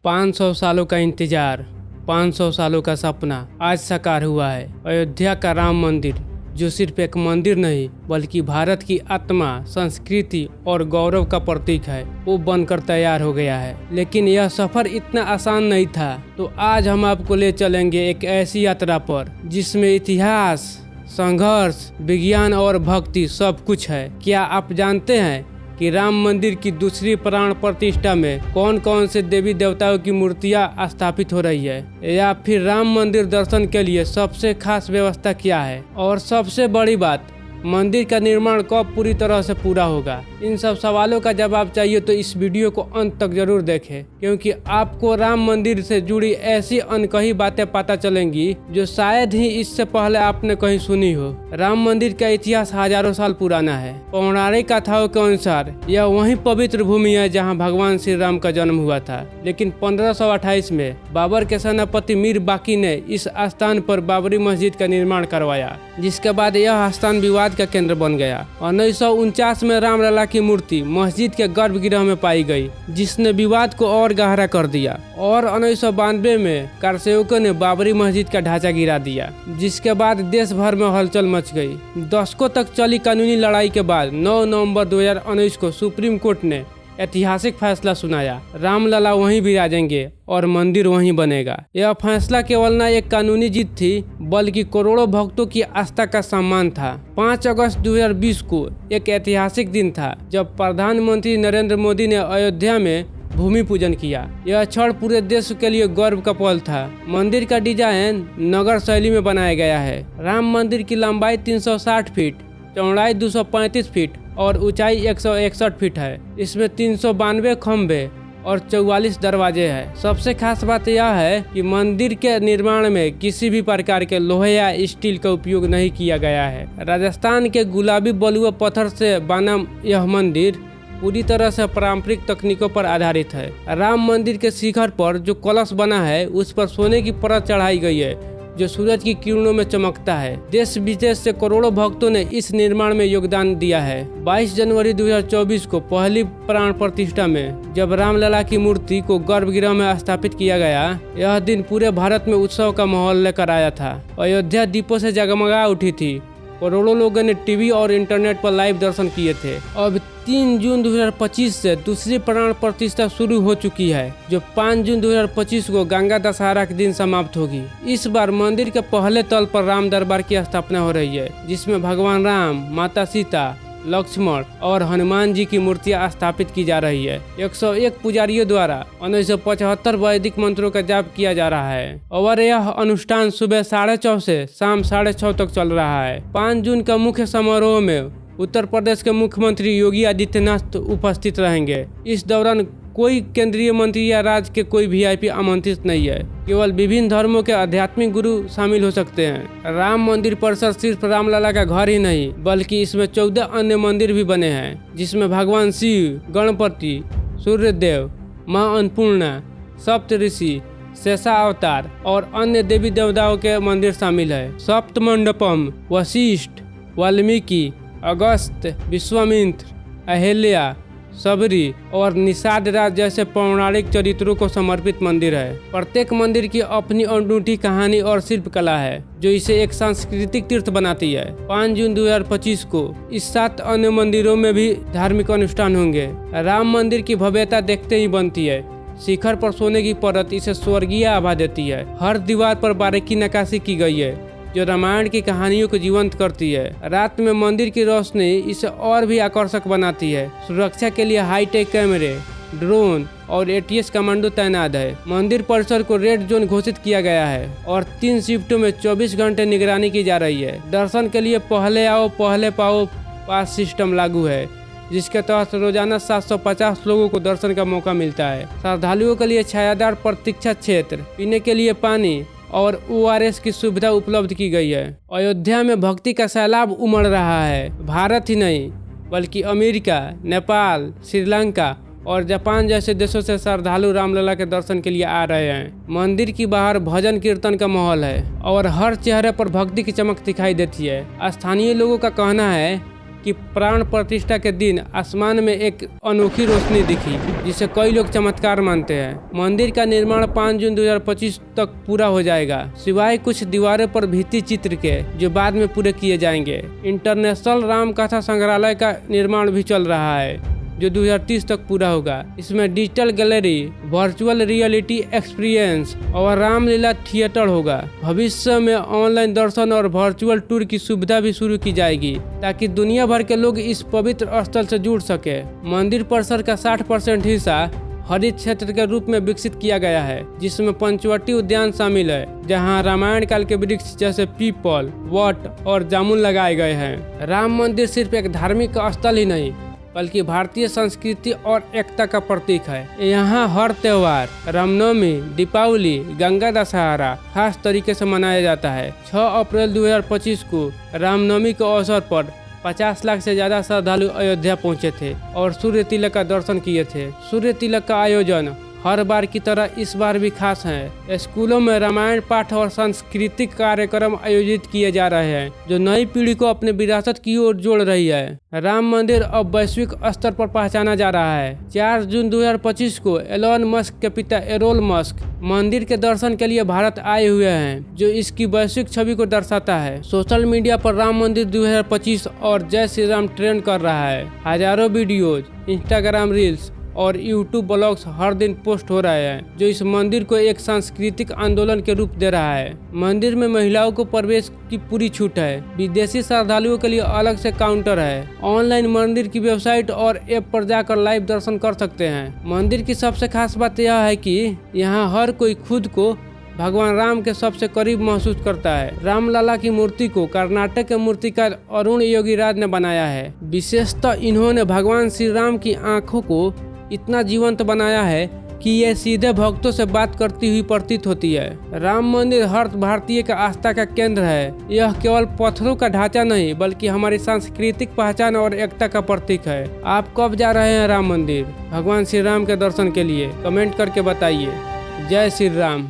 500 सालों का इंतजार, 500 सालों का सपना आज साकार हुआ है। अयोध्या का राम मंदिर जो सिर्फ एक मंदिर नहीं बल्कि भारत की आत्मा, संस्कृति और गौरव का प्रतीक है, वो बनकर तैयार हो गया है। लेकिन यह सफर इतना आसान नहीं था, तो आज हम आपको ले चलेंगे एक ऐसी यात्रा पर जिसमें इतिहास, संघर्ष, विज्ञान और भक्ति सब कुछ है। क्या आप जानते हैं कि राम मंदिर की दूसरी प्राण प्रतिष्ठा में कौन कौन से देवी देवताओं की मूर्तियां स्थापित हो रही है, या फिर राम मंदिर दर्शन के लिए सबसे खास व्यवस्था क्या है, और सबसे बड़ी बात, मंदिर का निर्माण कब पूरी तरह से पूरा होगा। इन सब सवालों का जवाब चाहिए तो इस वीडियो को अंत तक जरूर देखें, क्योंकि आपको राम मंदिर से जुड़ी ऐसी अनकही बातें पता चलेंगी जो शायद ही इससे पहले आपने कहीं सुनी हो। राम मंदिर का इतिहास हजारों साल पुराना है। पौराणिक कथाओं के अनुसार यह वही पवित्र भूमि है जहाँ भगवान श्री राम का जन्म हुआ था। लेकिन 1528 में बाबर के सेनापति मीर बाकी ने इस स्थान पर बाबरी मस्जिद का निर्माण करवाया, जिसके बाद यह स्थान विवाद का केंद्र बन गया। 1949 में रामलला की मूर्ति मस्जिद के गर्भगृह में पाई गई, जिसने विवाद को और गहरा कर दिया। और 1992 में कारसेवकों ने बाबरी मस्जिद का ढांचा गिरा दिया, जिसके बाद देश भर में हलचल मच गई। दशकों तक चली कानूनी लड़ाई के बाद 9 नवंबर 2019 को सुप्रीम कोर्ट ने ऐतिहासिक फैसला सुनाया। रामलला वहीं विराजेंगे और मंदिर वहीं बनेगा। यह फैसला केवल न एक कानूनी जीत थी बल्कि करोड़ों भक्तों की आस्था का सम्मान था। 5 अगस्त 2020 को एक ऐतिहासिक दिन था जब प्रधानमंत्री नरेंद्र मोदी ने अयोध्या में भूमि पूजन किया। यह क्षण पूरे देश के लिए गर्व का पल था। मंदिर का डिजाइन नगर शैली में बनाया गया है। राम मंदिर की लंबाई 360 फीट, चौड़ाई 235 फीट और ऊंचाई 161 फीट है। इसमें 392 खंभे और 44 दरवाजे हैं। सबसे खास बात यह है कि मंदिर के निर्माण में किसी भी प्रकार के लोहे या स्टील का उपयोग नहीं किया गया है। राजस्थान के गुलाबी बलुआ पत्थर से बना यह मंदिर पूरी तरह से पारंपरिक तकनीकों पर आधारित है। राम मंदिर के शिखर पर जो कलश बना है उस पर सोने की परत चढ़ाई गई है जो सूरज की किरणों में चमकता है। देश विदेश से करोड़ों भक्तों ने इस निर्माण में योगदान दिया है। 22 जनवरी 2024 को पहली प्राण प्रतिष्ठा में जब रामलला की मूर्ति को गर्भगृह में स्थापित किया गया, यह दिन पूरे भारत में उत्सव का माहौल लेकर आया था। अयोध्या दीपों से जगमगा उठी थी। करोड़ों लोगों ने टीवी और इंटरनेट पर लाइव दर्शन किए थे। अब 3 जून 2025 से दूसरी प्राण प्रतिष्ठा शुरू हो चुकी है, जो 5 जून 2025 को गंगा दशहरा के दिन समाप्त होगी। इस बार मंदिर के पहले तल पर राम दरबार की स्थापना हो रही है, जिसमें भगवान राम, माता सीता, लक्ष्मण और हनुमान जी की मूर्तियां स्थापित की जा रही है। 101 पुजारियों द्वारा 1975 वैदिक मंत्रों का जाप किया जा रहा है और यह अनुष्ठान सुबह 4:30 से शाम 6:30 तक चल रहा है। 5 जून का मुख्य समारोह में उत्तर प्रदेश के मुख्यमंत्री योगी आदित्यनाथ उपस्थित रहेंगे। इस दौरान कोई केंद्रीय मंत्री या राज्य के कोई वीआईपी आमंत्रित नहीं है। केवल विभिन्न धर्मों के आध्यात्मिक गुरु शामिल हो सकते हैं। राम मंदिर परिसर सिर्फ रामलला का घर ही नहीं बल्कि इसमें 14 अन्य मंदिर भी बने हैं, जिसमें भगवान शिव, गणपति, सूर्यदेव, माँ अन्नपूर्णा, सप्त ऋषि, शेषा अवतार और अन्य देवी देवताओं के मंदिर शामिल है। सप्त मंडपम वशिष्ठ, वाल्मीकि, अगस्त, विश्वामित्र, अहिल्या, सबरी और निषाद राज जैसे पौराणिक चरित्रों को समर्पित मंदिर है। प्रत्येक मंदिर की अपनी अनूठी कहानी और शिल्पकला है जो इसे एक सांस्कृतिक तीर्थ बनाती है। 5 जून 2025 को इस 7 अन्य मंदिरों में भी धार्मिक अनुष्ठान होंगे। राम मंदिर की भव्यता देखते ही बनती है। शिखर पर सोने की परत इसे स्वर्गीय आभा देती है। हर दीवार पर बारीकी नक्काशी की गई है जो रामायण की कहानियों को जीवंत करती है। रात में मंदिर की रोशनी इसे और भी आकर्षक बनाती है। सुरक्षा के लिए हाईटेक कैमरे, ड्रोन और एटीएस कमांडो तैनात है। मंदिर परिसर को रेड जोन घोषित किया गया है और 3 शिफ्टों में 24 घंटे निगरानी की जा रही है। दर्शन के लिए पहले आओ पहले पाओ पास सिस्टम लागू है, जिसके तहत रोजाना 750 लोगों को दर्शन का मौका मिलता है। श्रद्धालुओं के लिए छायादार प्रतीक्षा क्षेत्र, पीने के लिए पानी और ORS की सुविधा उपलब्ध की गई है। अयोध्या में भक्ति का सैलाब उमड़ रहा है। भारत ही नहीं बल्कि अमेरिका, नेपाल, श्रीलंका और जापान जैसे देशों से श्रद्धालु रामलला के दर्शन के लिए आ रहे हैं। मंदिर की बाहर भजन कीर्तन का माहौल है और हर चेहरे पर भक्ति की चमक दिखाई देती है। स्थानीय लोगों का कहना है कि प्राण प्रतिष्ठा के दिन आसमान में एक अनोखी रोशनी दिखी, जिसे कई लोग चमत्कार मानते हैं। मंदिर का निर्माण 5 जून 2025 तक पूरा हो जाएगा, सिवाय कुछ दीवारों पर भित्ति चित्र के जो बाद में पूरे किए जाएंगे। इंटरनेशनल राम कथा संग्रहालय का निर्माण भी चल रहा है, जो 2030 तक पूरा होगा। इसमें digital gallery, virtual reality experience और रामलीला थिएटर होगा। भविष्य में ऑनलाइन दर्शन और वर्चुअल टूर की सुविधा भी शुरू की जाएगी, ताकि दुनिया भर के लोग इस पवित्र स्थल से जुड़ सके। मंदिर परिसर का 60% हिस्सा हरित क्षेत्र के रूप में विकसित किया गया है, जिसमें पंचवटी उद्यान शामिल है, जहां रामायण काल के वृक्ष जैसे पीपल, वट और जामुन लगाए गए हैं। राम मंदिर सिर्फ एक धार्मिक स्थल ही नहीं, बल्कि भारतीय संस्कृति और एकता का प्रतीक है। यहाँ हर त्योहार, रामनवमी, दीपावली, गंगा दशहरा खास तरीके से मनाया जाता है। 6 अप्रैल 2025 को रामनवमी के अवसर पर 50 लाख से ज्यादा श्रद्धालु अयोध्या पहुंचे थे और सूर्य तिलक का दर्शन किए थे। सूर्य तिलक का आयोजन हर बार की तरह इस बार भी खास है। स्कूलों में रामायण पाठ और सांस्कृतिक कार्यक्रम आयोजित किए जा रहे हैं, जो नई पीढ़ी को अपने विरासत की ओर जोड़ रही है। राम मंदिर अब वैश्विक स्तर पर पहचाना जा रहा है। 4 जून 2025 को एलोन मस्क के पिता एरोल मस्क मंदिर के दर्शन के लिए भारत आए हुए हैं, जो इसकी वैश्विक छवि को दर्शाता है। सोशल मीडिया पर राम मंदिर 2025 और जय श्री राम ट्रेंड कर रहा है। हजारों वीडियोज, इंस्टाग्राम रील्स और यूट्यूब ब्लॉग्स हर दिन पोस्ट हो रहे हैं, जो इस मंदिर को एक सांस्कृतिक आंदोलन के रूप दे रहा है। मंदिर में महिलाओं को प्रवेश की पूरी छूट है। विदेशी श्रद्धालुओं के लिए अलग से काउंटर है। ऑनलाइन मंदिर की वेबसाइट और ऐप पर जाकर लाइव दर्शन कर सकते हैं। मंदिर की सबसे खास बात यह है कि यहाँ हर कोई खुद को भगवान राम के सबसे करीब महसूस करता है। रामलला की मूर्ति को कर्नाटक के मूर्तिकार अरुण योगीराज ने बनाया है। विशेषतः इन्होंने भगवान श्री राम की आंखों को इतना जीवंत बनाया है कि यह सीधे भक्तों से बात करती हुई प्रतीत होती है। राम मंदिर हर भारतीय का आस्था का केंद्र है। यह केवल पत्थरों का ढांचा नहीं, बल्कि हमारी सांस्कृतिक पहचान और एकता का प्रतीक है। आप कब जा रहे हैं राम मंदिर भगवान श्री राम के दर्शन के लिए? कमेंट करके बताइए। जय श्री राम।